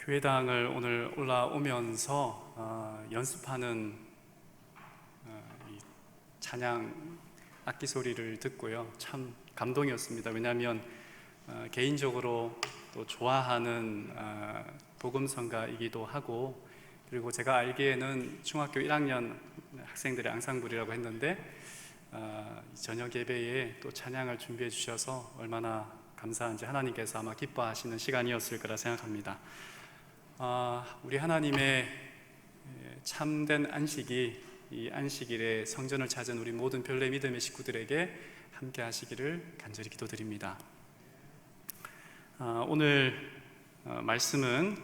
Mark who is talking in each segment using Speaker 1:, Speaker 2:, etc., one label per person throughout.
Speaker 1: 교회당을 오늘 올라오면서 연습하는 이 찬양 악기 소리를 듣고요, 참 감동이었습니다. 왜냐하면 개인적으로 또 좋아하는 복음성가이기도 하고, 그리고 제가 알기에는 중학교 1학년 학생들의 앙상블이라고 했는데 저녁 예배에 또 찬양을 준비해 주셔서 얼마나 감사한지 하나님께서 아마 기뻐하시는 시간이었을 거라 생각합니다. 우리 하나님의 참된 안식이 이 안식일에 성전을 찾은 우리 모든 별내 믿음의 식구들에게 함께 하시기를 간절히 기도드립니다. 오늘 말씀은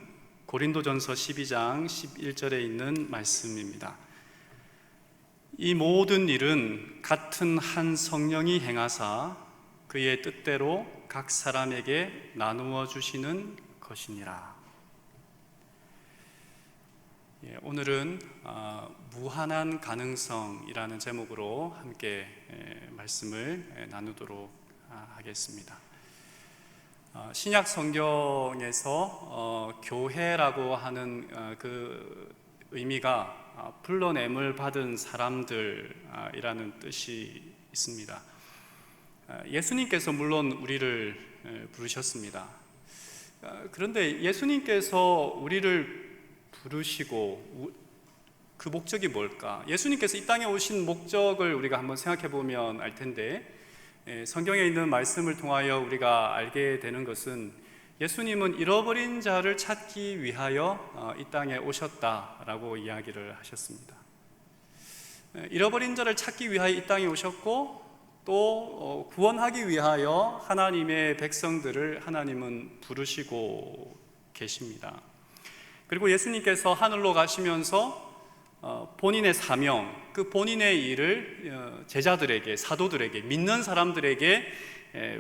Speaker 1: 고린도전서 12장 11절에 있는 말씀입니다. 이 모든 일은 같은 한 성령이 행하사 그의 뜻대로 각 사람에게 나누어 주시는 것이니라. 오늘은 무한한 가능성이라는 제목으로 함께 말씀을 나누도록 하겠습니다. 신약 성경에서 교회라고 하는 그 의미가 불러냄을 받은 사람들이라는 뜻이 있습니다. 예수님께서 물론 우리를 부르셨습니다. 그런데 예수님께서 우리를 부르시고 그 목적이 뭘까? 예수님께서 이 땅에 오신 목적을 우리가 한번 생각해 보면 알 텐데, 성경에 있는 말씀을 통하여 우리가 알게 되는 것은 예수님은 잃어버린 자를 찾기 위하여 이 땅에 오셨다라고 이야기를 하셨습니다. 잃어버린 자를 찾기 위하여 이 땅에 오셨고, 또 구원하기 위하여 하나님의 백성들을 하나님은 부르시고 계십니다. 그리고 예수님께서 하늘로 가시면서 본인의 사명, 그 본인의 일을 제자들에게, 사도들에게, 믿는 사람들에게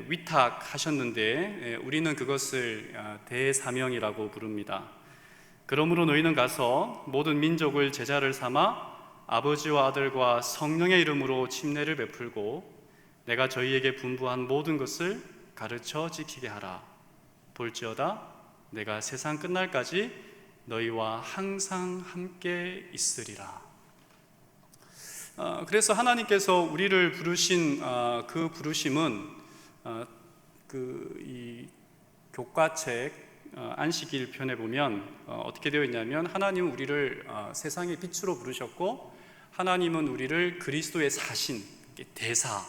Speaker 1: 위탁하셨는데 우리는 그것을 대사명이라고 부릅니다. 그러므로 너희는 가서 모든 민족을 제자를 삼아 아버지와 아들과 성령의 이름으로 침례를 베풀고 내가 저희에게 분부한 모든 것을 가르쳐 지키게 하라. 볼지어다 내가 세상 끝날까지 너희와 항상 함께 있으리라. 그래서 하나님께서 우리를 부르신 그 부르심은 이 교과책 안식일 편에 보면 어떻게 되어 있냐면, 하나님은 우리를 세상의 빛으로 부르셨고, 하나님은 우리를 그리스도의 사신, 대사,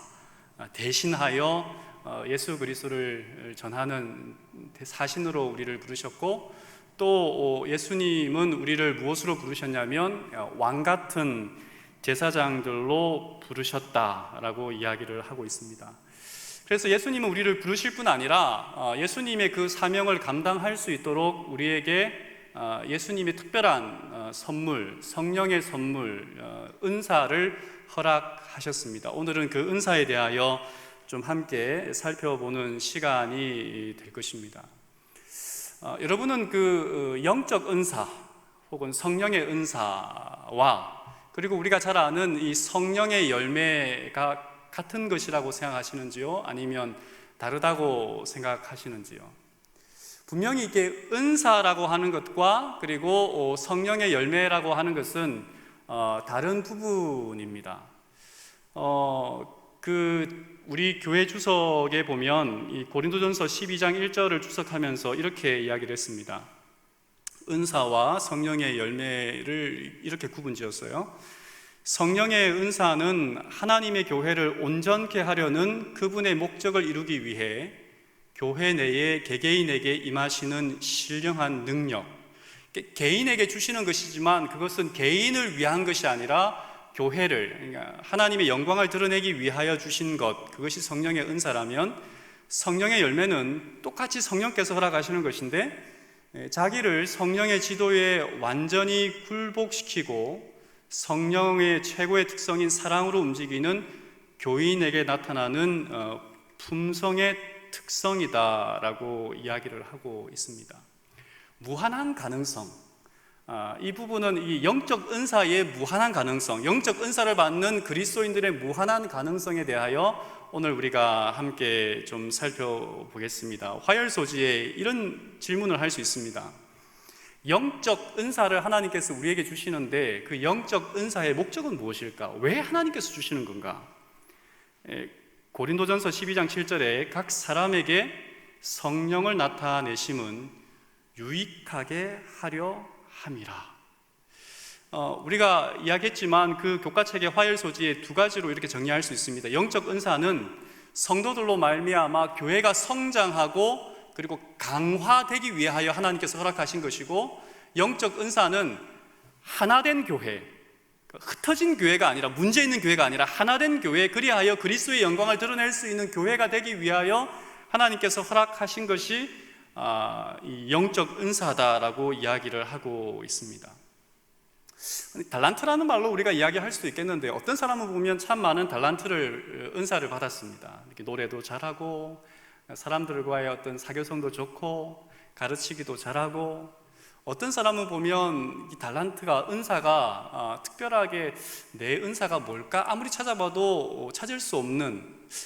Speaker 1: 대신하여 예수 그리스도를 전하는 사신으로 우리를 부르셨고, 또 예수님은 우리를 무엇으로 부르셨냐면 왕같은 제사장들로 부르셨다라고 이야기를 하고 있습니다. 그래서 예수님은 우리를 부르실 뿐 아니라 예수님의 그 사명을 감당할 수 있도록 우리에게 예수님의 특별한 선물, 성령의 선물, 은사를 허락하셨습니다. 오늘은 그 은사에 대하여 좀 함께 살펴보는 시간이 될 것입니다. 여러분은 그 영적 은사 혹은 성령의 은사와 그리고 우리가 잘 아는 이 성령의 열매가 같은 것이라고 생각하시는지요? 아니면 다르다고 생각하시는지요? 분명히 이게 은사라고 하는 것과 그리고 성령의 열매라고 하는 것은 다른 부분입니다. 우리 교회 주석에 보면 이 고린도전서 12장 1절을 주석하면서 이렇게 이야기를 했습니다. 은사와 성령의 열매를 이렇게 구분지었어요. 성령의 은사는 하나님의 교회를 온전케 하려는 그분의 목적을 이루기 위해 교회 내에 개개인에게 임하시는 신령한 능력, 개인에게 주시는 것이지만 그것은 개인을 위한 것이 아니라 교회를, 그러니까 하나님의 영광을 드러내기 위하여 주신 것, 그것이 성령의 은사라면, 성령의 열매는 똑같이 성령께서 허락하시는 것인데 자기를 성령의 지도에 완전히 굴복시키고 성령의 최고의 특성인 사랑으로 움직이는 교인에게 나타나는 품성의 특성이다라고 이야기를 하고 있습니다. 무한한 가능성, 이 부분은 이 영적 은사의 무한한 가능성, 영적 은사를 받는 그리스도인들의 무한한 가능성에 대하여 오늘 우리가 함께 좀 살펴보겠습니다. 화열 소지에 이런 질문을 할 수 있습니다. 영적 은사를 하나님께서 우리에게 주시는데 그 영적 은사의 목적은 무엇일까? 왜 하나님께서 주시는 건가? 고린도전서 12장 7절에 각 사람에게 성령을 나타내심은 유익하게 하려 함이라. 우리가 이야기했지만 그 교과책의 화열 소지에 두 가지로 이렇게 정리할 수 있습니다. 영적 은사는 성도들로 말미암아 교회가 성장하고 그리고 강화되기 위하여 하나님께서 허락하신 것이고, 영적 은사는 하나된 교회, 흩어진 교회가 아니라, 문제 있는 교회가 아니라 하나된 교회, 그리하여 그리스도의 영광을 드러낼 수 있는 교회가 되기 위하여 하나님께서 허락하신 것이 이 영적 은사다라고 이야기를 하고 있습니다. 달란트라는 말로 우리가 이야기할 수도 있겠는데, 어떤 사람은 보면 참 많은 달란트를, 은사를 받았습니다. 이렇게 노래도 잘하고 사람들과의 어떤 사교성도 좋고 가르치기도 잘하고, 어떤 사람은 보면 이 달란트가, 은사가 특별하게 내 은사가 뭘까 아무리 찾아봐도 찾을 수 없는,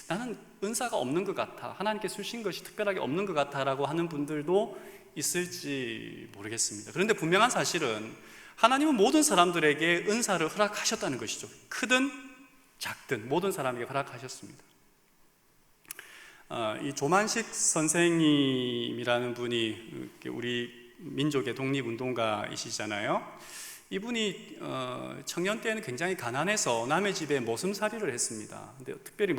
Speaker 1: 나는 은사가 없는 것 같아, 하나님께서 주신 것이 특별하게 없는 것 같아 라고 하는 분들도 있을지 모르겠습니다. 그런데 분명한 사실은 하나님은 모든 사람들에게 은사를 허락하셨다는 것이죠. 크든 작든 모든 사람에게 허락하셨습니다. 이 조만식 선생님이라는 분이 우리 민족의 독립운동가이시잖아요. 이분이 청년 때는 굉장히 가난해서 남의 집에 머슴살이를 했습니다. 근데 특별히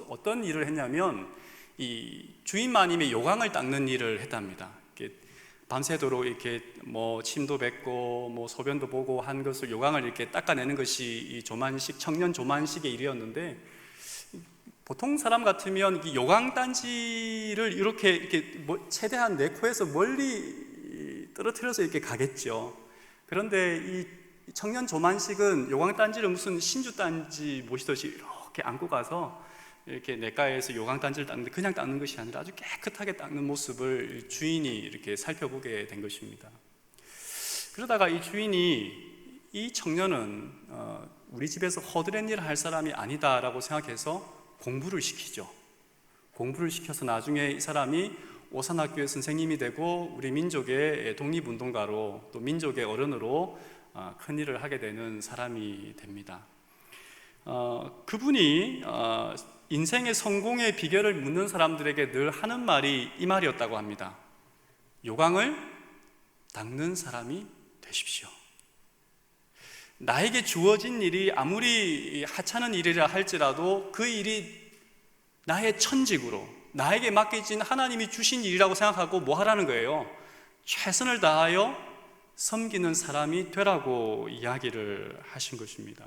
Speaker 1: 어떤 일을 했냐면 이 주인마님의 요강을 닦는 일을 했답니다. 이렇게 밤새도록 이렇게 뭐 침도 뱉고 뭐 소변도 보고 한 것을, 요강을 이렇게 닦아내는 것이 이 조만식, 청년 조만식의 일이었는데, 보통 사람 같으면 이 요강단지를 이렇게 최대한 내 코에서 멀리 떨어뜨려서 이렇게 가겠죠. 그런데 이 청년 조만식은 요강단지를 무슨 신주단지 모시듯이 이렇게 안고 가서 이렇게 냇가에서 요강단지를 닦는데, 그냥 닦는 것이 아니라 아주 깨끗하게 닦는 모습을 주인이 이렇게 살펴보게 된 것입니다. 그러다가 이 주인이, 이 청년은 우리 집에서 허드렛 일을 할 사람이 아니다라고 생각해서 공부를 시키죠. 공부를 시켜서 나중에 이 사람이 오산학교의 선생님이 되고 우리 민족의 독립운동가로, 또 민족의 어른으로 큰 일을 하게 되는 사람이 됩니다. 그분이 인생의 성공의 비결을 묻는 사람들에게 늘 하는 말이 이 말이었다고 합니다. 요강을 닦는 사람이 되십시오. 나에게 주어진 일이 아무리 하찮은 일이라 할지라도 그 일이 나의 천직으로, 나에게 맡겨진 하나님이 주신 일이라고 생각하고 뭐 하라는 거예요? 최선을 다하여 섬기는 사람이 되라고 이야기를 하신 것입니다.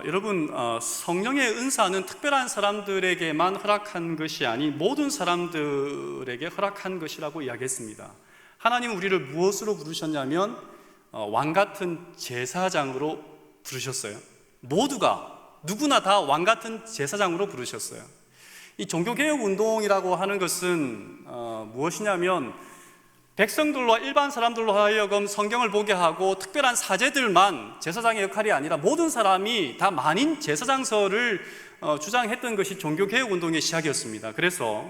Speaker 1: 여러분, 성령의 은사는 특별한 사람들에게만 허락한 것이 아닌 모든 사람들에게 허락한 것이라고 이야기했습니다. 하나님은 우리를 무엇으로 부르셨냐면 왕같은 제사장으로 부르셨어요. 누구나 다 왕같은 제사장으로 부르셨어요. 이 종교개혁운동이라고 하는 것은 무엇이냐면, 백성들로, 일반 사람들로 하여금 성경을 보게 하고 특별한 사제들만 제사장의 역할이 아니라 모든 사람이 다 만인 제사장설을 주장했던 것이 종교개혁운동의 시작이었습니다. 그래서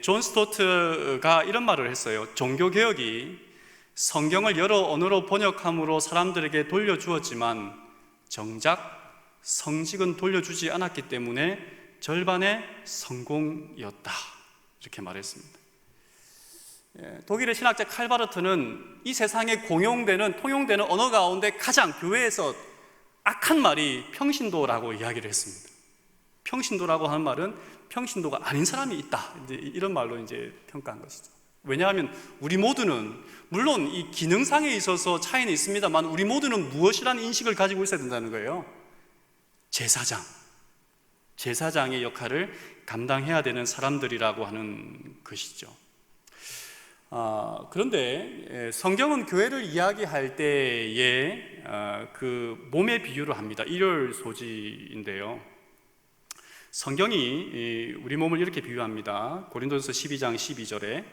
Speaker 1: 존 스토트가 이런 말을 했어요. 종교개혁이 성경을 여러 언어로 번역함으로 사람들에게 돌려주었지만 정작 성직은 돌려주지 않았기 때문에 절반의 성공이었다, 이렇게 말했습니다. 독일의 신학자 칼바르트는 이 세상에 통용되는 언어 가운데 가장 교회에서 악한 말이 평신도라고 이야기를 했습니다. 평신도라고 하는 말은 평신도가 아닌 사람이 있다, 이런 말로 이제 평가한 것이죠. 왜냐하면 우리 모두는, 물론 이 기능상에 있어서 차이는 있습니다만, 우리 모두는 무엇이라는 인식을 가지고 있어야 된다는 거예요. 제사장의 역할을 감당해야 되는 사람들이라고 하는 것이죠. 그런데 성경은 교회를 이야기할 때에 그 몸의 비유를 합니다. 일열 소지인데요, 성경이 우리 몸을 이렇게 비유합니다. 고린도전서 12장 12절에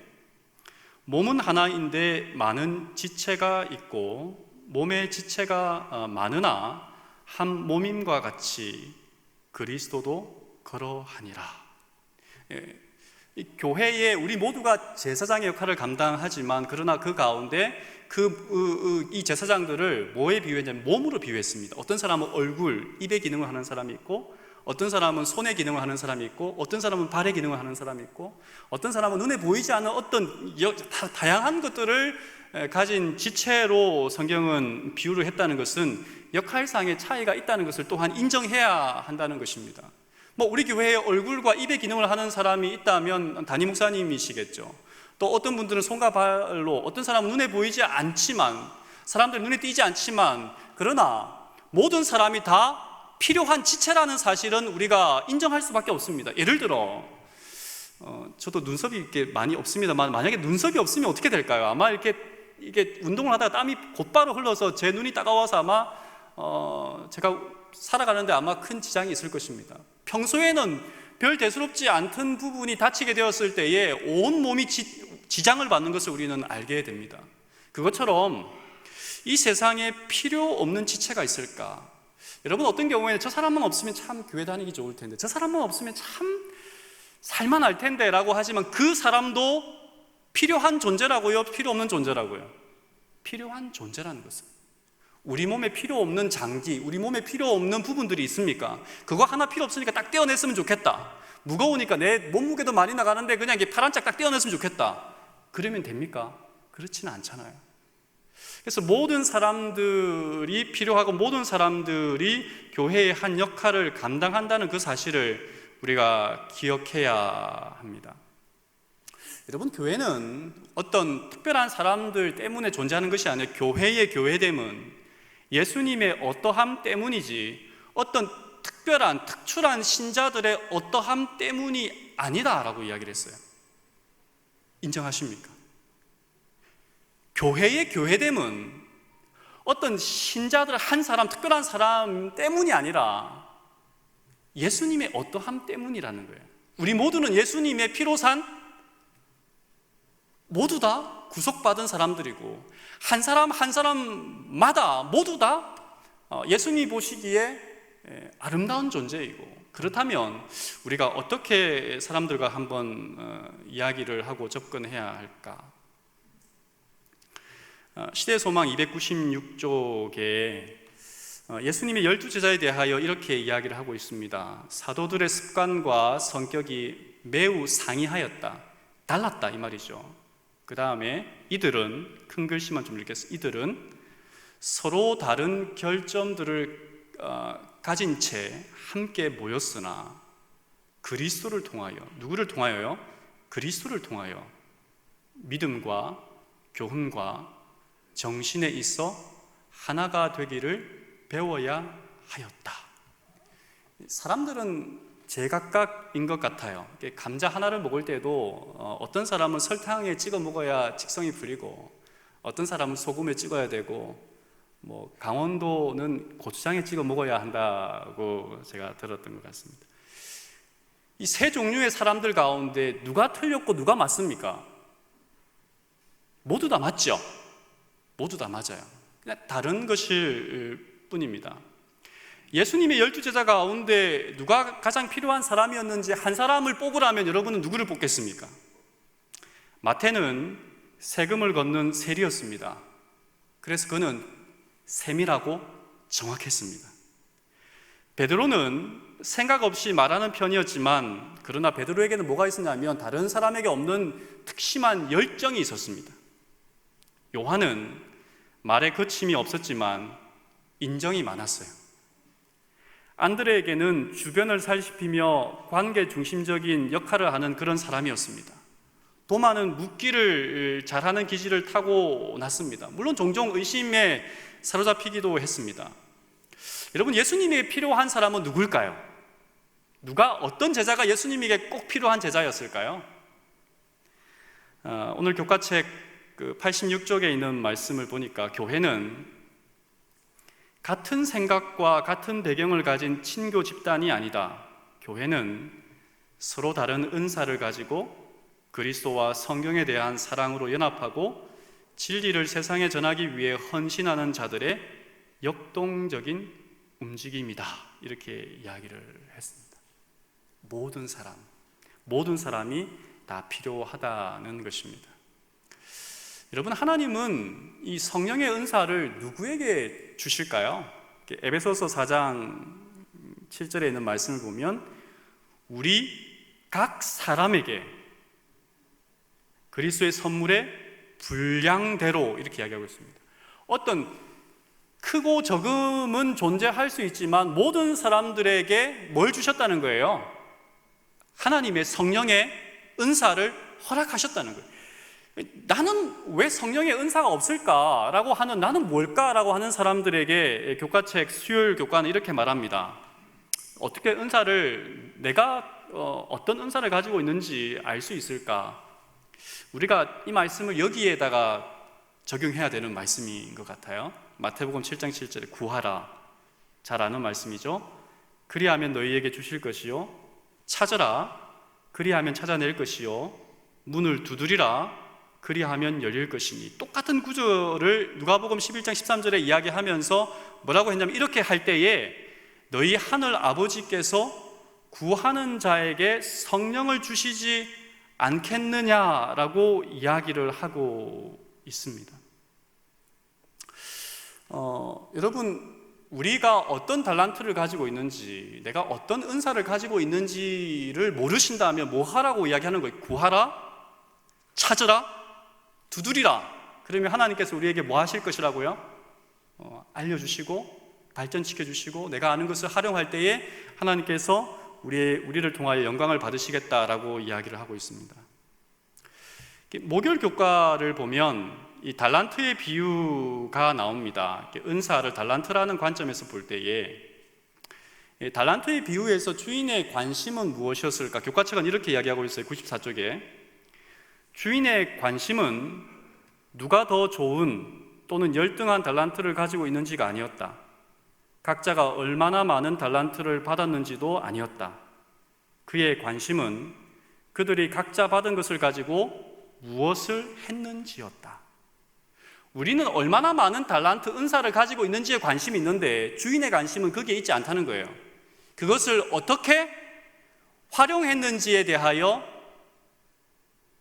Speaker 1: 몸은 하나인데 많은 지체가 있고 몸의 지체가 많으나 한 몸임과 같이 그리스도도 그러하니라. 이 교회에 우리 모두가 제사장의 역할을 감당하지만 그러나 그 가운데 이 제사장들을 뭐에 비유했냐면 몸으로 비유했습니다. 어떤 사람은 얼굴, 입의 기능을 하는 사람이 있고, 어떤 사람은 손의 기능을 하는 사람이 있고, 어떤 사람은 발의 기능을 하는 사람이 있고, 어떤 사람은 눈에 보이지 않는 어떤 다양한 것들을 가진 지체로 성경은 비유를 했다는 것은 역할상의 차이가 있다는 것을 또한 인정해야 한다는 것입니다. 우리 교회에 얼굴과 입의 기능을 하는 사람이 있다면 담임 목사님이시겠죠. 또 어떤 분들은 손과 발로, 어떤 사람은 눈에 보이지 않지만, 사람들 눈에 띄지 않지만, 그러나 모든 사람이 다 필요한 지체라는 사실은 우리가 인정할 수밖에 없습니다. 예를 들어 저도 눈썹이 이렇게 많이 없습니다만, 만약에 눈썹이 없으면 어떻게 될까요? 아마 이게 운동을 하다가 땀이 곧바로 흘러서 제 눈이 따가워서 아마 제가 살아가는데 아마 큰 지장이 있을 것입니다. 평소에는 별 대수롭지 않던 부분이 다치게 되었을 때에 온 몸이 지장을 받는 것을 우리는 알게 됩니다. 그것처럼 이 세상에 필요 없는 지체가 있을까? 여러분, 어떤 경우에는 저 사람만 없으면 참 교회 다니기 좋을 텐데, 저 사람만 없으면 참 살만할 텐데 라고 하지만 그 사람도 필요한 존재라고요? 필요 없는 존재라고요? 필요한 존재라는 것은, 우리 몸에 필요 없는 장기, 우리 몸에 필요 없는 부분들이 있습니까? 그거 하나 필요 없으니까 딱 떼어냈으면 좋겠다. 무거우니까 내 몸무게도 많이 나가는데 그냥 이게 팔 한 짝 딱 떼어냈으면 좋겠다. 그러면 됩니까? 그렇지는 않잖아요. 그래서 모든 사람들이 필요하고 모든 사람들이 교회의 한 역할을 감당한다는 그 사실을 우리가 기억해야 합니다. 여러분, 교회는 어떤 특별한 사람들 때문에 존재하는 것이 아니라 교회의 교회됨은 예수님의 어떠함 때문이지 어떤 특출한 신자들의 어떠함 때문이 아니다라고 이야기를 했어요. 인정하십니까? 교회의 교회됨은 어떤 신자들 한 사람, 특별한 사람 때문이 아니라 예수님의 어떠함 때문이라는 거예요. 우리 모두는 예수님의 피로 산 모두 다 구속받은 사람들이고, 한 사람 한 사람마다 모두 다 예수님이 보시기에 아름다운 존재이고, 그렇다면 우리가 어떻게 사람들과 한번 이야기를 하고 접근해야 할까? 시대소망 296쪽에 예수님의 12제자에 대하여 이렇게 이야기를 하고 있습니다. 사도들의 습관과 성격이 매우 상이하였다, 달랐다 이 말이죠. 그 다음에 이들은, 큰 글씨만 좀 읽겠습니다. 이들은 서로 다른 결점들을 가진 채 함께 모였으나 그리스도를 통하여, 누구를 통하여요? 그리스도를 통하여 믿음과 교훈과 정신에 있어 하나가 되기를 배워야 하였다. 사람들은 제각각인 것 같아요. 감자 하나를 먹을 때도 어떤 사람은 설탕에 찍어 먹어야 직성이 풀리고, 어떤 사람은 소금에 찍어야 되고, 강원도는 고추장에 찍어 먹어야 한다고 제가 들었던 것 같습니다. 이 세 종류의 사람들 가운데 누가 틀렸고 누가 맞습니까? 모두 다 맞죠? 모두 다 맞아요. 그냥 다른 것일 뿐입니다. 예수님의 12제자 가운데 누가 가장 필요한 사람이었는지 한 사람을 뽑으라면 여러분은 누구를 뽑겠습니까? 마태는 세금을 걷는 세리였습니다. 그래서 그는 세밀하고 정확했습니다. 베드로는 생각 없이 말하는 편이었지만, 그러나 베드로에게는 뭐가 있었냐면 다른 사람에게 없는 특심한 열정이 있었습니다. 요한은 말에 거침이 없었지만 인정이 많았어요. 안드레에게는 주변을 살피며 관계 중심적인 역할을 하는 그런 사람이었습니다. 도마는 묻기를 잘하는 기질을 타고났습니다. 물론 종종 의심에 사로잡히기도 했습니다. 여러분, 예수님에게 필요한 사람은 누굴까요? 어떤 제자가 예수님에게 꼭 필요한 제자였을까요? 오늘 교과책 86쪽에 있는 말씀을 보니까 교회는 같은 생각과 같은 배경을 가진 친교 집단이 아니다. 교회는 서로 다른 은사를 가지고 그리스도와 성경에 대한 사랑으로 연합하고 진리를 세상에 전하기 위해 헌신하는 자들의 역동적인 움직임이다. 이렇게 이야기를 했습니다. 모든 사람이 다 필요하다는 것입니다. 여러분, 하나님은 이 성령의 은사를 누구에게 주실까요? 에베소서 4장 7절에 있는 말씀을 보면 우리 각 사람에게 그리스도의 선물의 분량대로 이렇게 이야기하고 있습니다. 어떤 크고 적음은 존재할 수 있지만 모든 사람들에게 뭘 주셨다는 거예요? 하나님의 성령의 은사를 허락하셨다는 거예요. 나는 왜 성령의 은사가 없을까라고 하는, 나는 뭘까라고 하는 사람들에게 교과책 수요일 교과는 이렇게 말합니다. 어떻게 은사를, 내가 어떤 은사를 가지고 있는지 알 수 있을까? 우리가 이 말씀을 여기에다가 적용해야 되는 말씀인 것 같아요. 마태복음 7장 7절에 구하라, 잘 아는 말씀이죠. 그리하면 너희에게 주실 것이요, 찾으라 그리하면 찾아낼 것이요, 문을 두드리라 그리하면 열릴 것이니. 똑같은 구절을 누가복음 11장 13절에 이야기하면서 뭐라고 했냐면, 이렇게 할 때에 너희 하늘 아버지께서 구하는 자에게 성령을 주시지 않겠느냐라고 이야기를 하고 있습니다. 여러분, 우리가 어떤 달란트를 가지고 있는지, 내가 어떤 은사를 가지고 있는지를 모르신다면 뭐 하라고 이야기하는 거예요? 구하라, 찾으라, 두드리라. 그러면 하나님께서 우리에게 뭐 하실 것이라고요? 알려주시고 발전시켜 주시고 내가 아는 것을 활용할 때에 하나님께서 우리를 통하여 영광을 받으시겠다라고 이야기를 하고 있습니다. 목요일 교과를 보면 이 달란트의 비유가 나옵니다. 은사를 달란트라는 관점에서 볼 때에 달란트의 비유에서 주인의 관심은 무엇이었을까? 교과책은 이렇게 이야기하고 있어요. 94쪽에 주인의 관심은 누가 더 좋은 또는 열등한 달란트를 가지고 있는지가 아니었다. 각자가 얼마나 많은 달란트를 받았는지도 아니었다. 그의 관심은 그들이 각자 받은 것을 가지고 무엇을 했는지였다. 우리는 얼마나 많은 달란트, 은사를 가지고 있는지에 관심이 있는데 주인의 관심은 거기에 있지 않다는 거예요. 그것을 어떻게 활용했는지에 대하여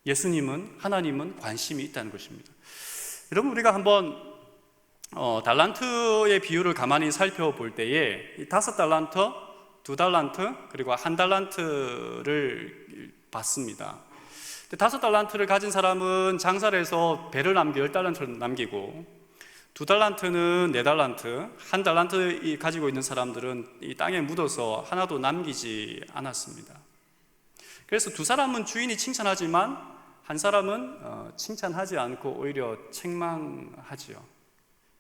Speaker 1: 예수님은, 하나님은 관심이 있다는 것입니다. 여러분, 우리가 한번 달란트의 비율을 가만히 살펴볼 때에 5달란트, 2달란트, 그리고 1달란트를 봤습니다. 5달란트를 가진 사람은 장사를 해서 배를 남겨 10달란트를 남기고, 2달란트는 4달란트, 1달란트 가지고 있는 사람들은 이 땅에 묻어서 하나도 남기지 않았습니다. 그래서 두 사람은 주인이 칭찬하지만 한 사람은 칭찬하지 않고 오히려 책망하지요.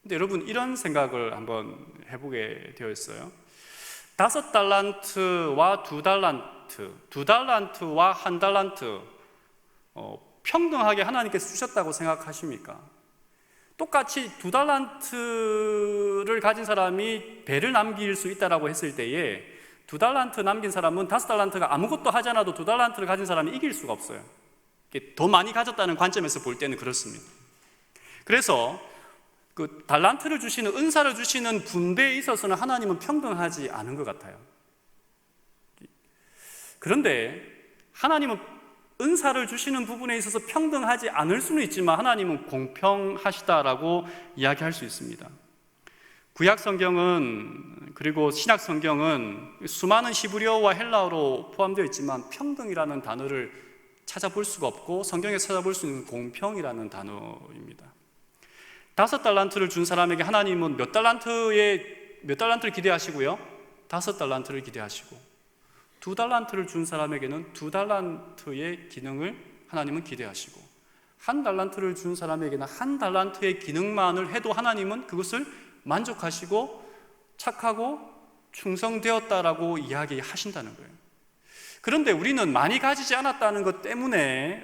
Speaker 1: 근데 여러분, 이런 생각을 한번 해보게 되어 있어요. 5달란트와 2달란트, 2달란트와 1달란트 평등하게 하나님께서 주셨다고 생각하십니까? 똑같이 2달란트를 가진 사람이 배를 남길 수 있다고 했을 때에 2달란트 남긴 사람은 5달란트가 아무것도 하지 않아도 2달란트를 가진 사람이 이길 수가 없어요. 더 많이 가졌다는 관점에서 볼 때는 그렇습니다. 그래서 그 달란트를 주시는, 은사를 주시는 분배에 있어서는 하나님은 평등하지 않은 것 같아요. 그런데 하나님은 은사를 주시는 부분에 있어서 평등하지 않을 수는 있지만 하나님은 공평하시다라고 이야기할 수 있습니다. 구약 성경은, 그리고 신약 성경은 수많은 히브리어와 헬라어로 포함되어 있지만 평등이라는 단어를 찾아볼 수가 없고 성경에 찾아볼 수 있는 공평이라는 단어입니다. 5달란트를 준 사람에게 하나님은 몇 달란트를 기대하시고요? 5달란트를 기대하시고, 2달란트를 준 사람에게는 2달란트의 기능을 하나님은 기대하시고, 1달란트를 준 사람에게는 1달란트의 기능만을 해도 하나님은 그것을 만족하시고 착하고 충성되었다라고 이야기하신다는 거예요. 그런데 우리는 많이 가지지 않았다는 것 때문에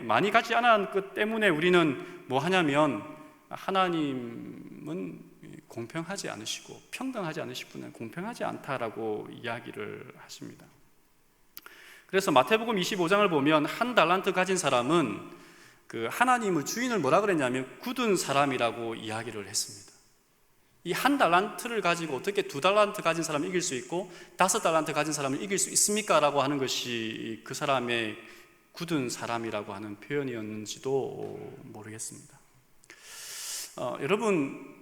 Speaker 1: 우리는 뭐 하냐면, 하나님은 공평하지 않으시고 평등하지 않으실 분은 공평하지 않다라고 이야기를 하십니다. 그래서 마태복음 25장을 보면 1달란트 가진 사람은 그 하나님의 주인을 뭐라 그랬냐면 굳은 사람이라고 이야기를 했습니다. 이 1달란트를 가지고 어떻게 2달란트 가진 사람을 이길 수 있고 5달란트 가진 사람을 이길 수 있습니까? 라고 하는 것이 그 사람의 굳은 사람이라고 하는 표현이었는지도 모르겠습니다. 여러분,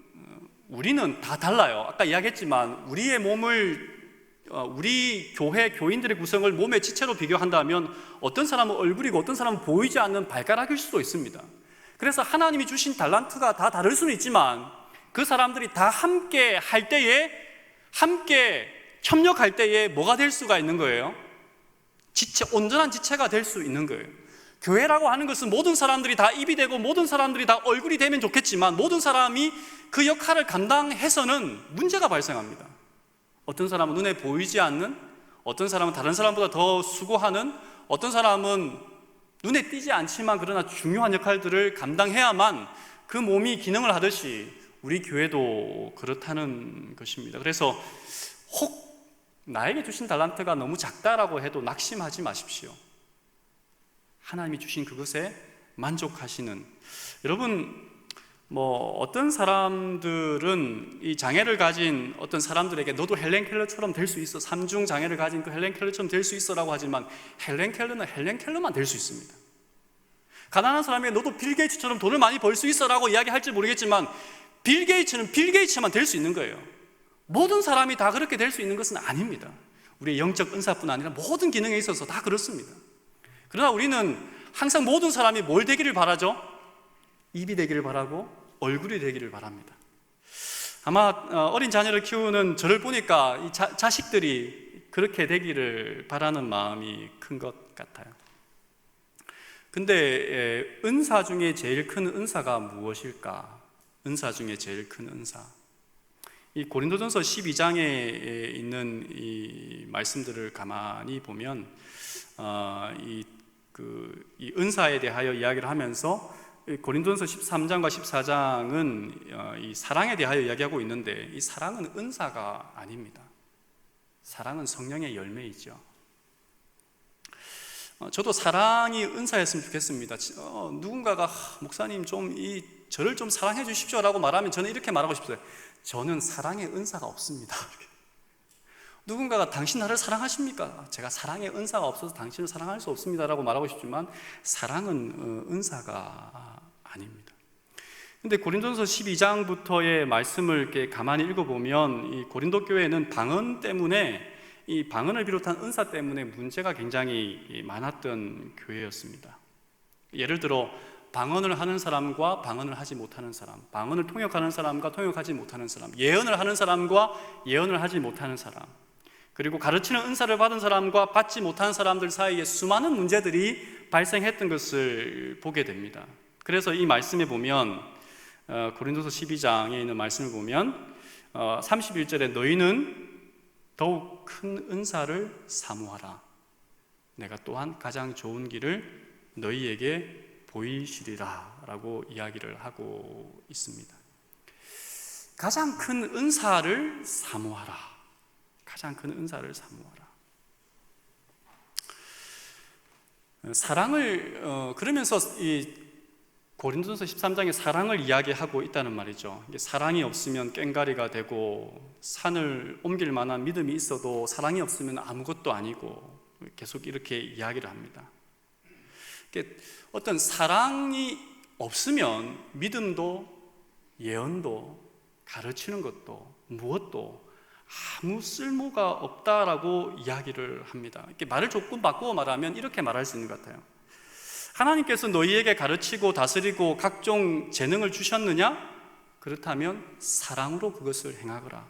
Speaker 1: 우리는 다 달라요. 아까 이야기했지만 우리의 몸을 우리 교회 교인들의 구성을 몸의 지체로 비교한다면 어떤 사람은 얼굴이고 어떤 사람은 보이지 않는 발가락일 수도 있습니다. 그래서 하나님이 주신 달란트가 다 다를 수는 있지만 그 사람들이 다 함께 할 때에, 함께 협력할 때에 뭐가 될 수가 있는 거예요? 지체, 온전한 지체가 될 수 있는 거예요. 교회라고 하는 것은 모든 사람들이 다 입이 되고 모든 사람들이 다 얼굴이 되면 좋겠지만 모든 사람이 그 역할을 감당해서는 문제가 발생합니다. 어떤 사람은 눈에 보이지 않는, 어떤 사람은 다른 사람보다 더 수고하는, 어떤 사람은 눈에 띄지 않지만 그러나 중요한 역할들을 감당해야만 그 몸이 기능을 하듯이 우리 교회도 그렇다는 것입니다. 그래서 혹 나에게 주신 달란트가 너무 작다라고 해도 낙심하지 마십시오. 하나님이 주신 그것에 만족하시는, 여러분, 어떤 사람들은 이 장애를 가진 어떤 사람들에게 너도 헬렌 켈러처럼 될 수 있어, 3중 장애를 가진 그 헬렌 켈러처럼 될 수 있어 라고 하지만 헬렌 켈러는 헬렌 켈러만 될 수 있습니다. 가난한 사람에게 너도 빌 게이츠처럼 돈을 많이 벌 수 있어 라고 이야기할지 모르겠지만 빌 게이츠는 빌 게이츠만 될 수 있는 거예요. 모든 사람이 다 그렇게 될 수 있는 것은 아닙니다. 우리의 영적 은사뿐 아니라 모든 기능에 있어서 다 그렇습니다. 그러나 우리는 항상 모든 사람이 뭘 되기를 바라죠? 입이 되기를 바라고 얼굴이 되기를 바랍니다. 아마 어린 자녀를 키우는 저를 보니까 이 자식들이 그렇게 되기를 바라는 마음이 큰 것 같아요. 근데 은사 중에 제일 큰 은사가 무엇일까? 은사 중에 제일 큰 은사, 이 고린도전서 12장에 있는 이 말씀들을 가만히 보면 이 은사에 대하여 이야기를 하면서 고린도전서 13장과 14장은 이 사랑에 대하여 이야기하고 있는데 이 사랑은 은사가 아닙니다. 사랑은 성령의 열매이죠. 저도 사랑이 은사였으면 좋겠습니다. 누군가가 목사님 저를 좀 사랑해 주십시오 라고 말하면 저는 이렇게 말하고 싶어요. 저는 사랑의 은사가 없습니다. 누군가가 당신 나를 사랑하십니까? 제가 사랑의 은사가 없어서 당신을 사랑할 수 없습니다 라고 말하고 싶지만 사랑은 은사가 아닙니다. 근데 고린도전서 12장부터의 말씀을 이렇게 가만히 읽어보면 이 고린도 교회는 방언 때문에, 이 방언을 비롯한 은사 때문에 문제가 굉장히 많았던 교회였습니다. 예를 들어 방언을 하는 사람과 방언을 하지 못하는 사람, 방언을 통역하는 사람과 통역하지 못하는 사람, 예언을 하는 사람과 예언을 하지 못하는 사람, 그리고 가르치는 은사를 받은 사람과 받지 못한 사람들 사이에 수많은 문제들이 발생했던 것을 보게 됩니다. 그래서 이 말씀에 보면 고린도서 12장에 있는 말씀을 보면 31절에 너희는 더욱 큰 은사를 사모하라. 내가 또한 가장 좋은 길을 너희에게 보이시리라 라고 이야기를 하고 있습니다. 가장 큰 은사를 사모하라. 가장 큰 은사를 사모하라. 사랑을 그러면서 이 고린도전서 13장에 사랑을 이야기하고 있다는 말이죠. 사랑이 없으면 꽹가리가 되고 산을 옮길 만한 믿음이 있어도 사랑이 없으면 아무것도 아니고 계속 이렇게 이야기를 합니다. 어떤 사랑이 없으면 믿음도 예언도 가르치는 것도 무엇도 아무 쓸모가 없다라고 이야기를 합니다. 이렇게 말을 조금 바꾸어 말하면 이렇게 말할 수 있는 것 같아요. 하나님께서 너희에게 가르치고 다스리고 각종 재능을 주셨느냐? 그렇다면 사랑으로 그것을 행하거라.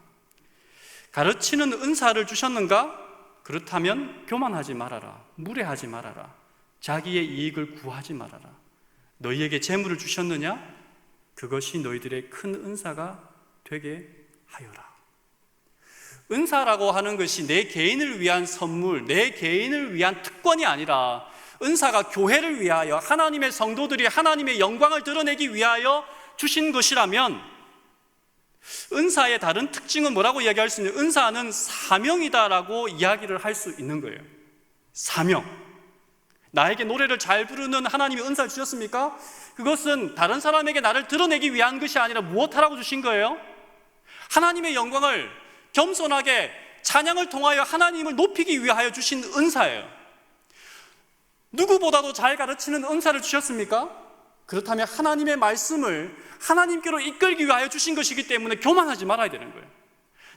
Speaker 1: 가르치는 은사를 주셨는가? 그렇다면 교만하지 말아라. 무례하지 말아라. 자기의 이익을 구하지 말아라. 너희에게 재물을 주셨느냐? 그것이 너희들의 큰 은사가 되게 하여라. 은사라고 하는 것이 내 개인을 위한 선물, 내 개인을 위한 특권이 아니라 은사가 교회를 위하여 하나님의 성도들이 하나님의 영광을 드러내기 위하여 주신 것이라면 은사의 다른 특징은 뭐라고 이야기할 수 있는? 은사는 사명이다라고 이야기를 할 수 있는 거예요. 사명. 나에게 노래를 잘 부르는 하나님이 은사를 주셨습니까? 그것은 다른 사람에게 나를 드러내기 위한 것이 아니라 무엇하라고 주신 거예요? 하나님의 영광을 겸손하게 찬양을 통하여 하나님을 높이기 위하여 주신 은사예요. 누구보다도 잘 가르치는 은사를 주셨습니까? 그렇다면 하나님의 말씀을 하나님께로 이끌기 위하여 주신 것이기 때문에 교만하지 말아야 되는 거예요.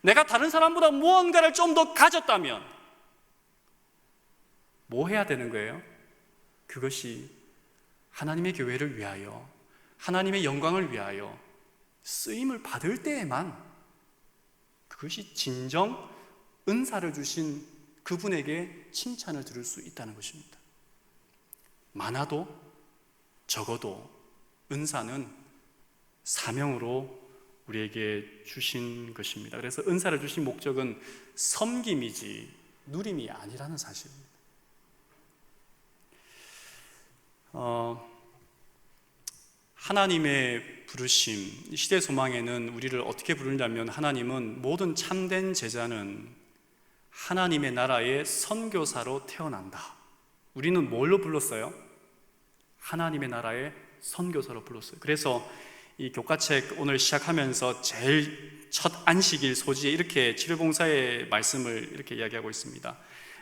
Speaker 1: 내가 다른 사람보다 무언가를 좀 더 가졌다면 뭐 해야 되는 거예요? 그것이 하나님의 교회를 위하여, 하나님의 영광을 위하여 쓰임을 받을 때에만 그것이 진정 은사를 주신 그분에게 칭찬을 들을 수 있다는 것입니다. 많아도 적어도 은사는 사명으로 우리에게 주신 것입니다. 그래서 은사를 주신 목적은 섬김이지 누림이 아니라는 사실입니다. 하나님의 부르심, 시대 소망에는 우리를 어떻게 부르냐면, 하나님은 모든 참된 제자는 하나님의 나라의 선교사로 태어난다. 우리는 뭘로 불렀어요? 하나님의 나라의 선교사로 불렀어요. 그래서 이 교과책 오늘 시작하면서 제일 첫 안식일 소지에 이렇게 치료봉사의 말씀을 이렇게 이야기하고 있습니다.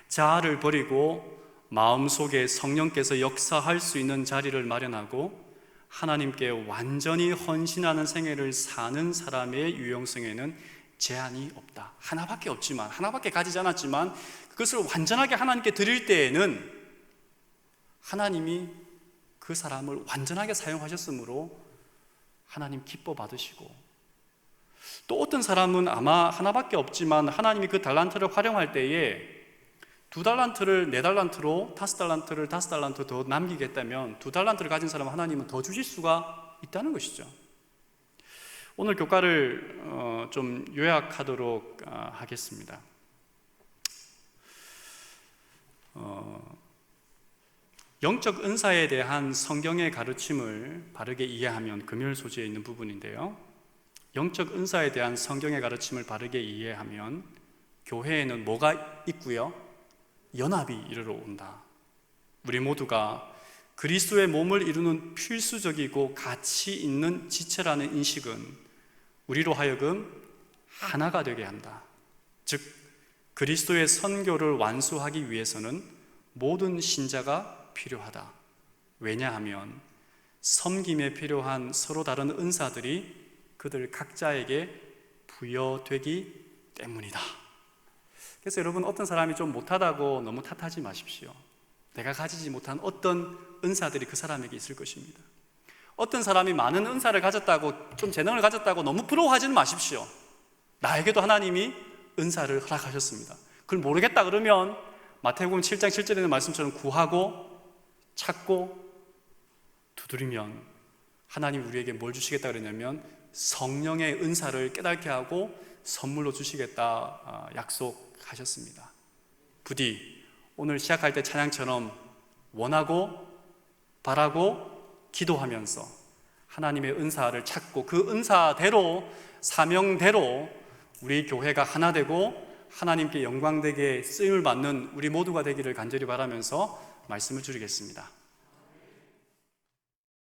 Speaker 1: 자아를 버리고 마음속에 성령께서 역사할 수 있는 자리를 마련하고 하나님께 완전히 헌신하는 생애를 사는 사람의 유용성에는 제한이 없다. 하나밖에 없지만, 하나밖에 가지지 않았지만 그것을 완전하게 하나님께 드릴 때에는 하나님이 그 사람을 완전하게 사용하셨으므로 하나님 기뻐 받으시고, 또 어떤 사람은 아마 하나밖에 없지만 하나님이 그 달란트를 활용할 때에 2달란트를 4달란트로 5달란트를 5달란트 더 남기겠다면 2달란트를 가진 사람은 하나님은 더 주실 수가 있다는 것이죠. 오늘 교과를 좀 요약하도록 하겠습니다. 영적 은사에 대한 성경의 가르침을 바르게 이해하면, 금요일 소지에 있는 부분인데요, 영적 은사에 대한 성경의 가르침을 바르게 이해하면 교회에는 뭐가 있고요? 연합이 이르러 온다. 우리 모두가 그리스도의 몸을 이루는 필수적이고 가치 있는 지체라는 인식은 우리로 하여금 하나가 되게 한다. 즉, 그리스도의 선교를 완수하기 위해서는 모든 신자가 필요하다. 왜냐하면 섬김에 필요한 서로 다른 은사들이 그들 각자에게 부여되기 때문이다. 그래서 여러분, 어떤 사람이 좀 못하다고 너무 탓하지 마십시오. 내가 가지지 못한 어떤 은사들이 그 사람에게 있을 것입니다. 어떤 사람이 많은 은사를 가졌다고, 좀 재능을 가졌다고 너무 부러워하지는 마십시오. 나에게도 하나님이 은사를 허락하셨습니다. 그걸 모르겠다 그러면 마태복음 7장 7절에 있는 말씀처럼 구하고 찾고 두드리면 하나님이 우리에게 뭘 주시겠다 그러냐면 성령의 은사를 깨닫게 하고 선물로 주시겠다 약속하셨습니다. 부디 오늘 시작할 때 찬양처럼 원하고 바라고 기도하면서 하나님의 은사를 찾고 그 은사대로, 사명대로 우리 교회가 하나 되고 하나님께 영광되게 쓰임을 받는 우리 모두가 되기를 간절히 바라면서 말씀을 드리겠습니다.